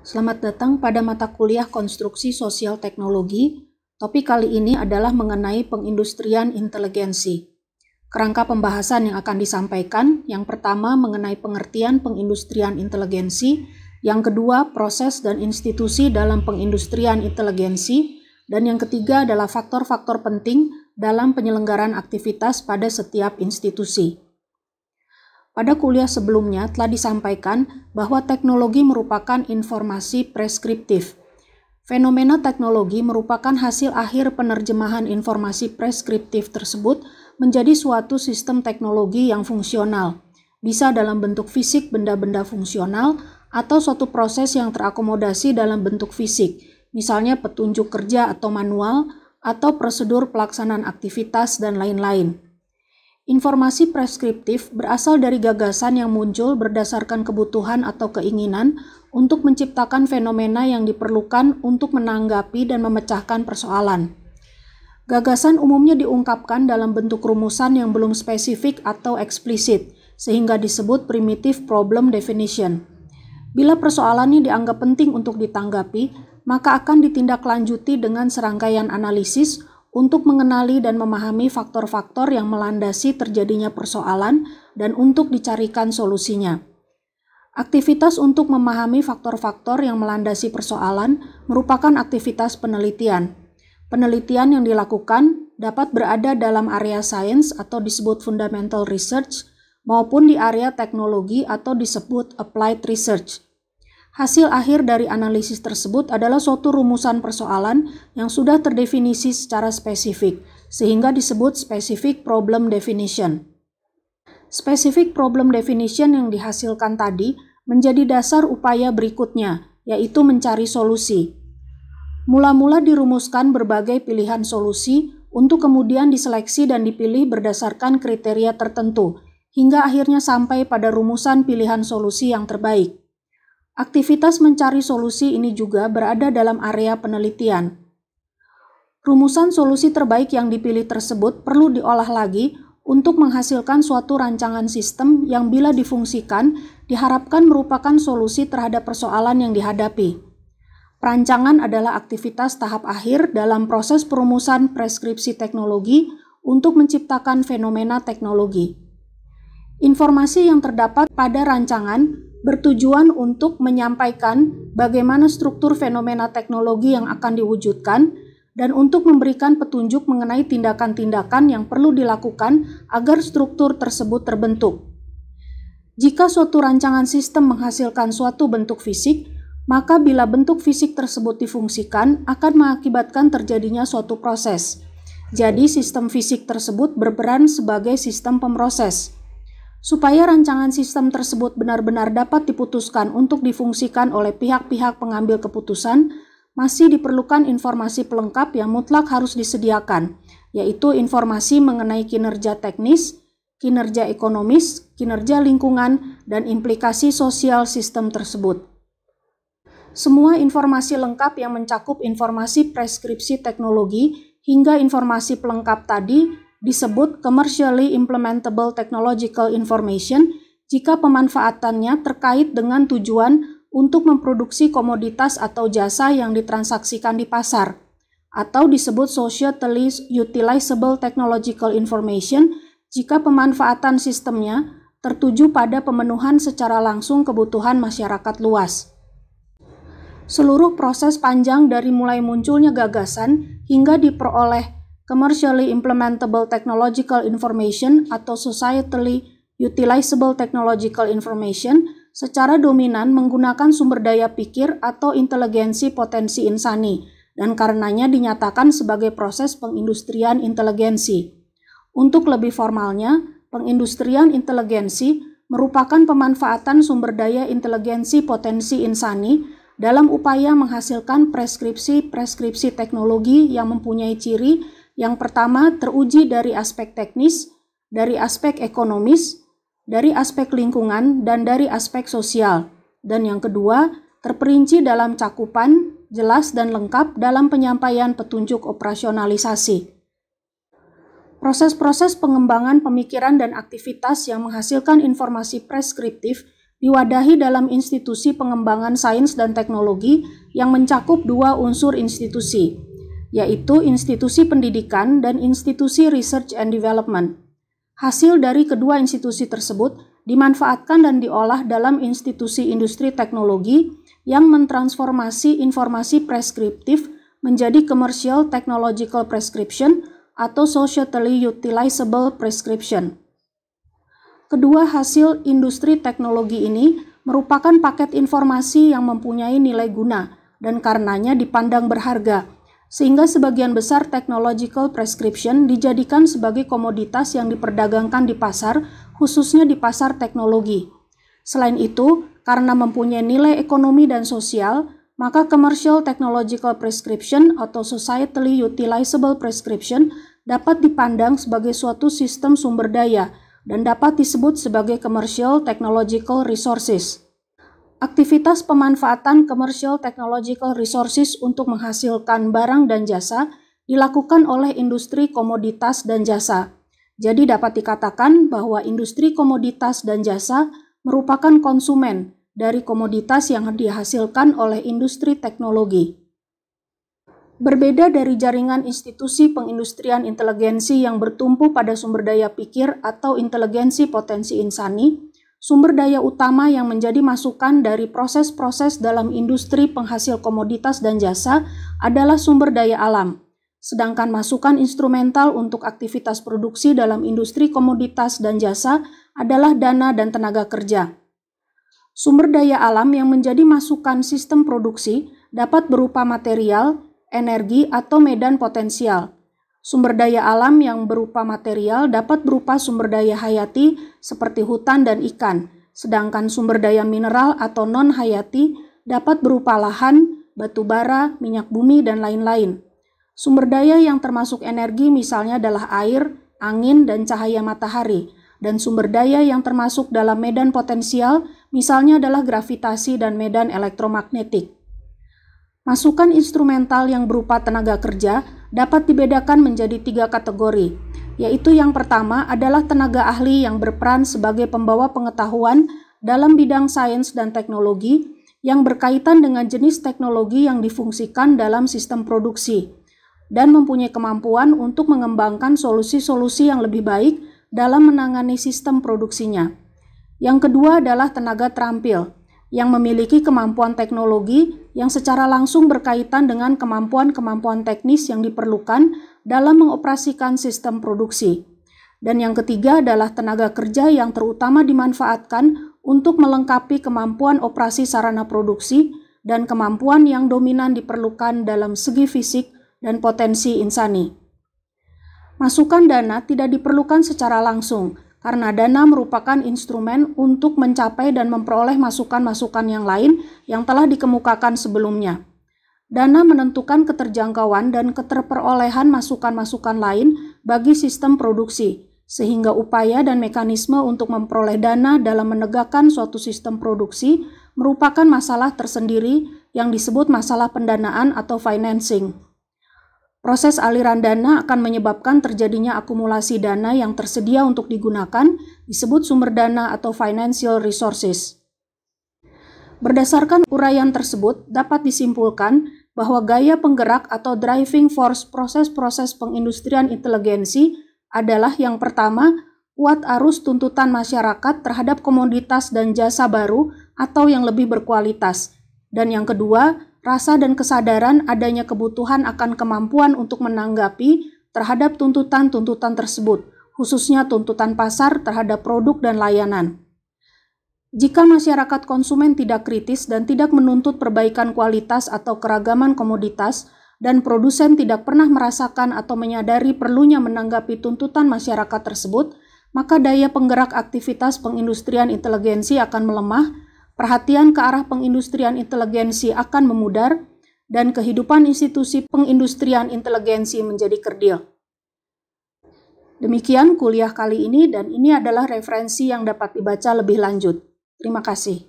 Selamat datang pada mata kuliah Konstruksi Sosial Teknologi. Topik kali ini adalah mengenai pengindustrian inteligensi. Kerangka pembahasan yang akan disampaikan, yang pertama mengenai pengertian pengindustrian inteligensi, yang kedua proses dan institusi dalam pengindustrian inteligensi, dan yang ketiga adalah faktor-faktor penting dalam penyelenggaraan aktivitas pada setiap institusi. Pada kuliah sebelumnya telah disampaikan bahwa teknologi merupakan informasi preskriptif. Fenomena teknologi merupakan hasil akhir penerjemahan informasi preskriptif tersebut menjadi suatu sistem teknologi yang fungsional, bisa dalam bentuk fisik benda-benda fungsional atau suatu proses yang terakomodasi dalam bentuk fisik, misalnya petunjuk kerja atau manual, atau prosedur pelaksanaan aktivitas dan lain-lain. Informasi preskriptif berasal dari gagasan yang muncul berdasarkan kebutuhan atau keinginan untuk menciptakan fenomena yang diperlukan untuk menanggapi dan memecahkan persoalan. Gagasan umumnya diungkapkan dalam bentuk rumusan yang belum spesifik atau eksplisit, sehingga disebut primitive problem definition. Bila persoalannya dianggap penting untuk ditanggapi, maka akan ditindaklanjuti dengan serangkaian analisis untuk mengenali dan memahami faktor-faktor yang melandasi terjadinya persoalan dan untuk dicarikan solusinya. Aktivitas untuk memahami faktor-faktor yang melandasi persoalan merupakan aktivitas penelitian. Penelitian yang dilakukan dapat berada dalam area sains atau disebut fundamental research maupun di area teknologi atau disebut applied research. Hasil akhir dari analisis tersebut adalah suatu rumusan persoalan yang sudah terdefinisi secara spesifik, sehingga disebut specific problem definition. Specific problem definition yang dihasilkan tadi menjadi dasar upaya berikutnya, yaitu mencari solusi. Mula-mula dirumuskan berbagai pilihan solusi untuk kemudian diseleksi dan dipilih berdasarkan kriteria tertentu, hingga akhirnya sampai pada rumusan pilihan solusi yang terbaik. Aktivitas mencari solusi ini juga berada dalam area penelitian. Rumusan solusi terbaik yang dipilih tersebut perlu diolah lagi untuk menghasilkan suatu rancangan sistem yang bila difungsikan diharapkan merupakan solusi terhadap persoalan yang dihadapi. Perancangan adalah aktivitas tahap akhir dalam proses perumusan preskripsi teknologi untuk menciptakan fenomena teknologi. Informasi yang terdapat pada rancangan bertujuan untuk menyampaikan bagaimana struktur fenomena teknologi yang akan diwujudkan dan untuk memberikan petunjuk mengenai tindakan-tindakan yang perlu dilakukan agar struktur tersebut terbentuk. Jika suatu rancangan sistem menghasilkan suatu bentuk fisik, maka bila bentuk fisik tersebut difungsikan akan mengakibatkan terjadinya suatu proses. Jadi sistem fisik tersebut berperan sebagai sistem pemroses. Supaya rancangan sistem tersebut benar-benar dapat diputuskan untuk difungsikan oleh pihak-pihak pengambil keputusan, masih diperlukan informasi pelengkap yang mutlak harus disediakan, yaitu informasi mengenai kinerja teknis, kinerja ekonomis, kinerja lingkungan, dan implikasi sosial sistem tersebut. Semua informasi lengkap yang mencakup informasi preskripsi teknologi hingga informasi pelengkap tadi disebut commercially implementable technological information jika pemanfaatannya terkait dengan tujuan untuk memproduksi komoditas atau jasa yang ditransaksikan di pasar, atau disebut socially utilizable technological information jika pemanfaatan sistemnya tertuju pada pemenuhan secara langsung kebutuhan masyarakat luas. Seluruh proses panjang dari mulai munculnya gagasan hingga diperoleh commercially implementable technological information atau societally utilizable technological information secara dominan menggunakan sumber daya pikir atau inteligensi potensi insani dan karenanya dinyatakan sebagai proses pengindustrian inteligensi. Untuk lebih formalnya, pengindustrian inteligensi merupakan pemanfaatan sumber daya inteligensi potensi insani dalam upaya menghasilkan preskripsi teknologi yang mempunyai ciri yang pertama teruji dari aspek teknis, dari aspek ekonomis, dari aspek lingkungan, dan dari aspek sosial. Dan yang kedua, terperinci dalam cakupan, jelas dan lengkap dalam penyampaian petunjuk operasionalisasi. Proses-proses pengembangan pemikiran dan aktivitas yang menghasilkan informasi preskriptif diwadahi dalam institusi pengembangan sains dan teknologi yang mencakup dua unsur institusi, yaitu institusi pendidikan dan institusi research and development. Hasil dari kedua institusi tersebut dimanfaatkan dan diolah dalam institusi industri teknologi yang mentransformasi informasi preskriptif menjadi commercial technological prescription atau societally utilizable prescription. Kedua hasil industri teknologi ini merupakan paket informasi yang mempunyai nilai guna dan karenanya dipandang berharga, sehingga sebagian besar technological prescription dijadikan sebagai komoditas yang diperdagangkan di pasar, khususnya di pasar teknologi. Selain itu, karena mempunyai nilai ekonomi dan sosial, maka commercial technological prescription atau societally utilizable prescription dapat dipandang sebagai suatu sistem sumber daya dan dapat disebut sebagai commercial technological resources. Aktivitas pemanfaatan commercial technological resources untuk menghasilkan barang dan jasa dilakukan oleh industri komoditas dan jasa. Jadi dapat dikatakan bahwa industri komoditas dan jasa merupakan konsumen dari komoditas yang dihasilkan oleh industri teknologi. Berbeda dari jaringan institusi pengindustrian inteligensi yang bertumpu pada sumber daya pikir atau inteligensi potensi insani, sumber daya utama yang menjadi masukan dari proses-proses dalam industri penghasil komoditas dan jasa adalah sumber daya alam, sedangkan masukan instrumental untuk aktivitas produksi dalam industri komoditas dan jasa adalah dana dan tenaga kerja. Sumber daya alam yang menjadi masukan sistem produksi dapat berupa material, energi, atau medan potensial. Sumber daya alam yang berupa material dapat berupa sumber daya hayati seperti hutan dan ikan, sedangkan sumber daya mineral atau non-hayati dapat berupa lahan, batu bara, minyak bumi, dan lain-lain. Sumber daya yang termasuk energi misalnya adalah air, angin, dan cahaya matahari, dan sumber daya yang termasuk dalam medan potensial misalnya adalah gravitasi dan medan elektromagnetik. Masukan instrumental yang berupa tenaga kerja dapat dibedakan menjadi 3 kategori, yaitu yang pertama adalah tenaga ahli yang berperan sebagai pembawa pengetahuan dalam bidang sains dan teknologi yang berkaitan dengan jenis teknologi yang difungsikan dalam sistem produksi, dan mempunyai kemampuan untuk mengembangkan solusi-solusi yang lebih baik dalam menangani sistem produksinya. Yang kedua adalah tenaga terampil, yang memiliki kemampuan teknologi yang secara langsung berkaitan dengan kemampuan-kemampuan teknis yang diperlukan dalam mengoperasikan sistem produksi. Dan yang ketiga adalah tenaga kerja yang terutama dimanfaatkan untuk melengkapi kemampuan operasi sarana produksi dan kemampuan yang dominan diperlukan dalam segi fisik dan potensi insani. Masukan dana tidak diperlukan secara langsung, karena dana merupakan instrumen untuk mencapai dan memperoleh masukan-masukan yang lain yang telah dikemukakan sebelumnya. Dana menentukan keterjangkauan dan keterperolehan masukan-masukan lain bagi sistem produksi, sehingga upaya dan mekanisme untuk memperoleh dana dalam menegakkan suatu sistem produksi merupakan masalah tersendiri yang disebut masalah pendanaan atau financing. Proses aliran dana akan menyebabkan terjadinya akumulasi dana yang tersedia untuk digunakan, disebut sumber dana atau financial resources. Berdasarkan uraian tersebut, dapat disimpulkan bahwa gaya penggerak atau driving force proses-proses pengindustrian inteligensi adalah yang pertama, kuat arus tuntutan masyarakat terhadap komoditas dan jasa baru atau yang lebih berkualitas. Dan yang kedua, rasa dan kesadaran adanya kebutuhan akan kemampuan untuk menanggapi terhadap tuntutan-tuntutan tersebut, khususnya tuntutan pasar terhadap produk dan layanan. Jika masyarakat konsumen tidak kritis dan tidak menuntut perbaikan kualitas atau keragaman komoditas, dan produsen tidak pernah merasakan atau menyadari perlunya menanggapi tuntutan masyarakat tersebut, maka daya penggerak aktivitas pengindustrian inteligensi akan melemah, perhatian ke arah pengindustrian inteligensi akan memudar, dan kehidupan institusi pengindustrian inteligensi menjadi kerdil. Demikian kuliah kali ini, dan ini adalah referensi yang dapat dibaca lebih lanjut. Terima kasih.